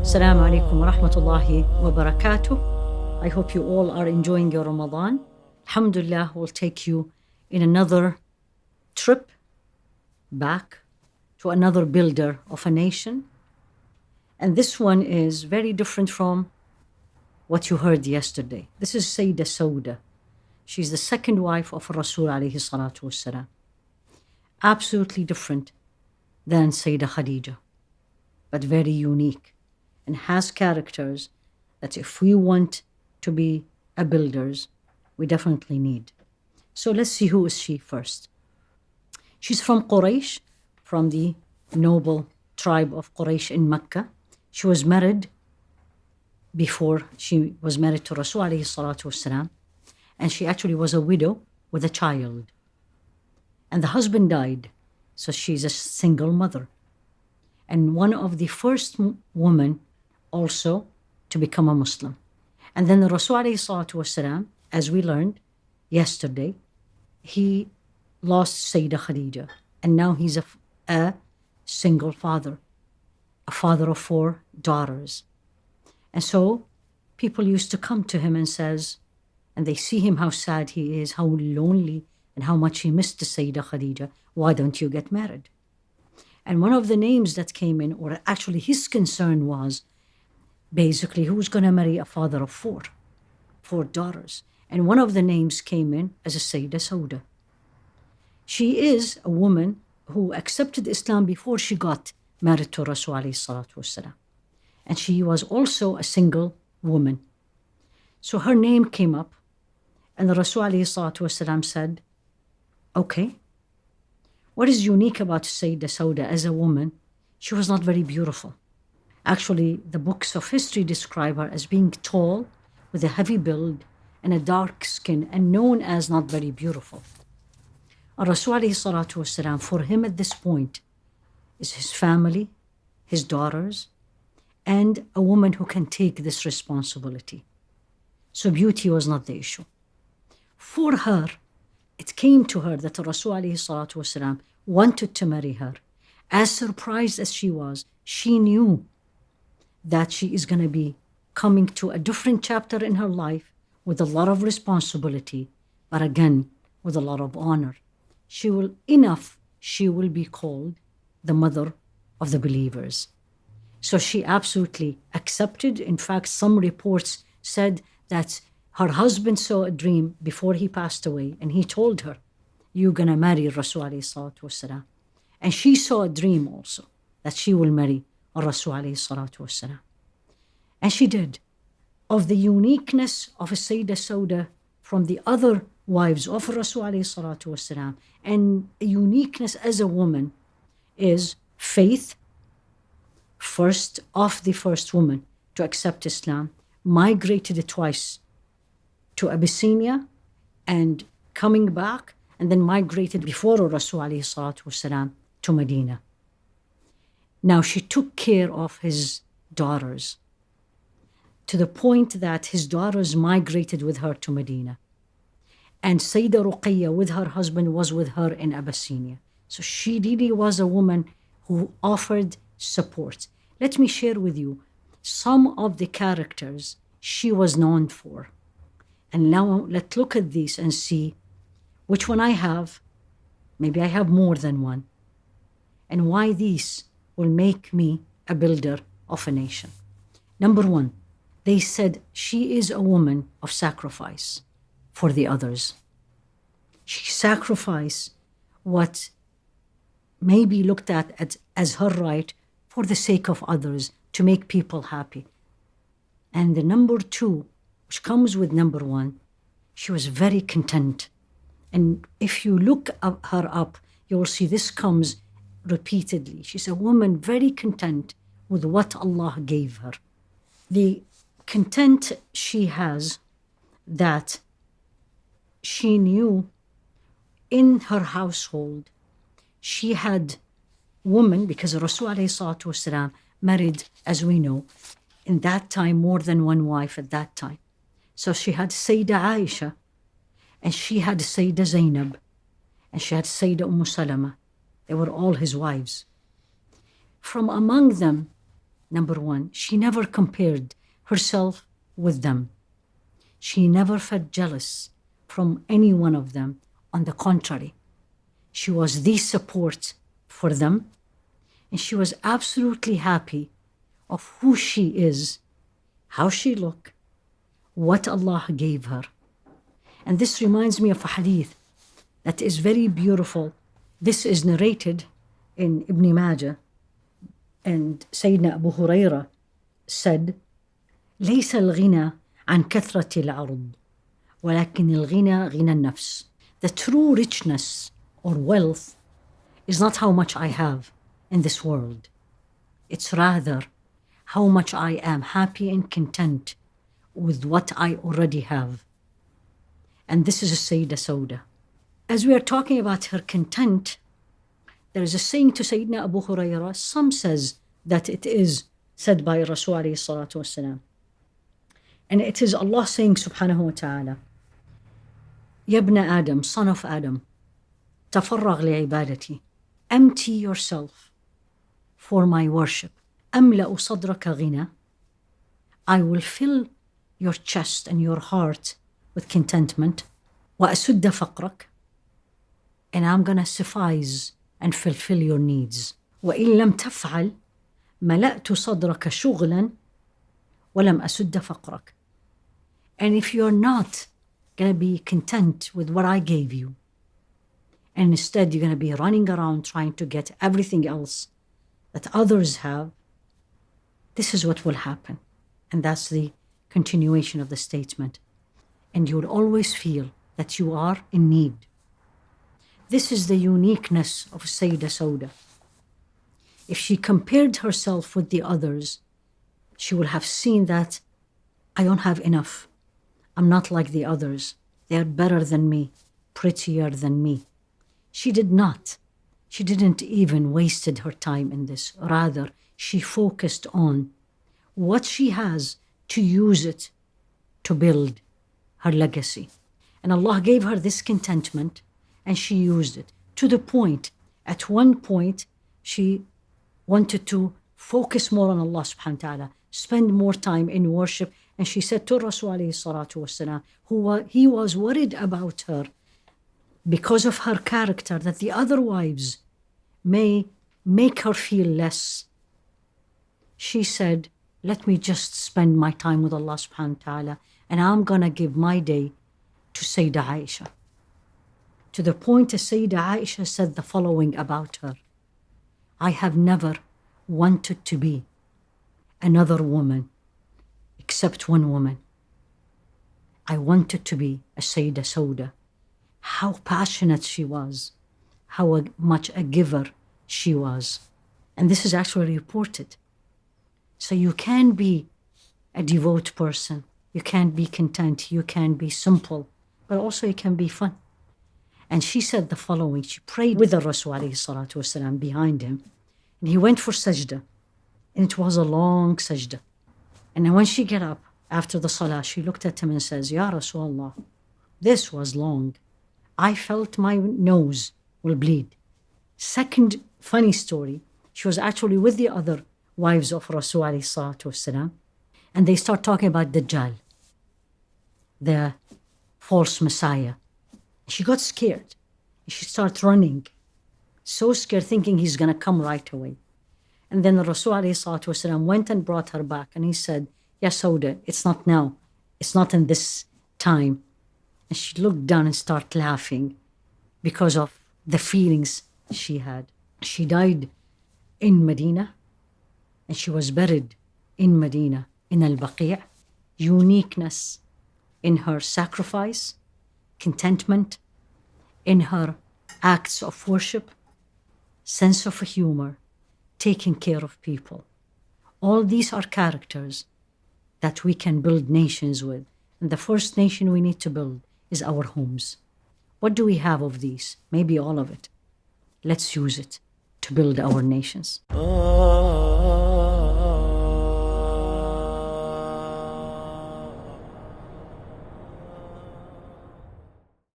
Assalamu alaikum wa rahmatullahi wa barakatuh. I hope you all are enjoying your Ramadan. Alhamdulillah, we'll take you in another trip back to another builder of a nation. And this one is very different from what you heard yesterday. This is Sayyidah Sawdah. She's the second wife of Rasul alayhi salatu wassalam. Absolutely different than Sayyidah Khadijah, but very unique and has characters that if we want to be a builders, we definitely need. So let's see who is she first. She's from Quraysh, from the noble tribe of Quraysh in Mecca. She was married before she was married to Rasul alayhi salatu wasalam, and she actually was a widow with a child. And the husband died, so she's a single mother. And one of the first women also to become a Muslim. And then the Rasul alayhi salatu wasalam, as we learned yesterday, he lost Sayyidah Khadijah, and now he's a single father, a father of 4 daughters. And so people used to come to him and they see him how sad he is, how lonely, and how much he missed the Sayyidah Khadijah. Why don't you get married? And one of the names that came in, or actually his concern was, basically, who's going to marry a father of 4 daughters? And one of the names came in as a Sayyidah Sawdah. She is a woman who accepted Islam before she got married to Rasul alayhi salatu wasalam. And she was also a single woman. So her name came up, and the Rasul alayhi salatu wasalam said, okay, what is unique about Sayyidah Sawdah as a woman? She was not very beautiful. Actually, the books of history describe her as being tall, with a heavy build, and a dark skin, and known as not very beautiful. Rasul alayhi salatu wasalam, for him at this point, is his family, his daughters, and a woman who can take this responsibility. So beauty was not the issue. For her, it came to her that Rasul alayhi salatu wasalam wanted to marry her. As surprised as she was, she knew that she is going to be coming to a different chapter in her life with a lot of responsibility, but again, with a lot of honor. She will be called the mother of the believers. So she absolutely accepted. In fact, some reports said that her husband saw a dream before he passed away, and he told her, you're going to marry Rasul alayhi salatu wasalam. And she saw a dream also that she will marry Rasul alayhi salatu wasalam. And she did. Of the uniqueness of Sayyidah Sawdah from the other wives of Rasul alayhi salatu wasalam, and uniqueness as a woman is faith, the first woman to accept Islam, migrated twice to Abyssinia and coming back, and then migrated before Rasul alayhi salatu wasalam to Medina. Now she took care of his daughters to the point that his daughters migrated with her to Medina. And Sayyidah Ruqayya with her husband was with her in Abyssinia. So she really was a woman who offered support. Let me share with you some of the characters she was known for. And now let's look at these and see which one I have. Maybe I have more than one. And why these will make me a builder of a nation. Number 1, they said she is a woman of sacrifice for the others. She sacrificed what may be looked at as her right for the sake of others, to make people happy. And the number 2, which comes with number 1, she was very content. And if you look her up, you will see this comes repeatedly. She's a woman very content with what Allah gave her. The content she has, that she knew in her household, she had women, because Rasul alayhi salatu wasalam married, as we know, in that time more than one wife at that time. So she had Sayyidah Aisha, and she had Sayyidah Zainab, and she had Sayyidah Salama. They were all his wives. From among them, Number one, she never compared herself with them. She never felt jealous from any one of them. On the contrary, she was the support for them, and she was absolutely happy of who she is, how she looked, what Allah gave her. And this reminds me of a hadith that is very beautiful. This is narrated in Ibn Majah, and Sayyidina Abu Huraira said, ليس الغنى عن كثرة العرض ولكن الغنى غنى النفس. The true richness or wealth is not how much I have in this world. It's rather how much I am happy and content with what I already have. And this is a Sayyidah Sawdah. As we are talking about her content, there is a saying to Sayyidina Abu Hurairah. Some says that it is said by Rasul alayhi salatu wasalam. And it is Allah saying subhanahu wa ta'ala, Ya ibn Adam, son of Adam, تفرغ لعبادتي. Empty yourself for my worship. أملأ صدرك غنى. I will fill your chest and your heart with contentment. وأسد فقرك. And I'm gonna suffice and fulfill your needs. وإن لم تفعل ملأت صدرك شغلا ولم أسد فقرك. And if you're not gonna be content with what I gave you, and instead you're gonna be running around trying to get everything else that others have, this is what will happen. And that's the continuation of the statement. And you'll always feel that you are in need. This is the uniqueness of Sayyidah Sawdah. If she compared herself with the others, she will have seen that I don't have enough. I'm not like the others. They are better than me, prettier than me. She did not. She didn't even wasted her time in this. Rather, she focused on what she has to use it to build her legacy. And Allah gave her this contentment, and she used it to the point, at one point, she wanted to focus more on Allah subhanahu wa ta'ala, spend more time in worship. And she said to Rasul alayhi salatu wasalam, he was worried about her because of her character, that the other wives may make her feel less. She said, let me just spend my time with Allah subhanahu wa ta'ala, and I'm gonna give my day to Sayyidah Aisha. To the point that Sayyidah Aisha said the following about her: I have never wanted to be another woman except one woman. I wanted to be a Sayyidah Sawdah. How passionate she was, how much a giver she was. And this is actually reported. So you can be a devout person, you can be content, you can be simple, but also you can be fun. And she said the following. She prayed with the Rasul alayhi salatu wasalam behind him, and he went for sajda, and it was a long sajda. And then when she got up after the salah, she looked at him and says, Ya Rasulullah, this was long. I felt my nose will bleed. Second funny story, she was actually with the other wives of Rasul alayhi salatu wasalam, and they start talking about Dajjal, the false Messiah. She got scared. She started running, so scared, thinking he's going to come right away. And then the Rasul alayhi salatu wasalam went and brought her back, and he said, Ya Sawdah, it's not now. It's not in this time. And she looked down and started laughing because of the feelings she had. She died in Medina, and she was buried in Medina, in Al-Baqi'. Uniqueness in her sacrifice, contentment in her acts of worship, sense of humor, taking care of people. All these are characters that we can build nations with. And the first nation we need to build is our homes. What do we have of these? Maybe all of it. Let's use it to build our nations.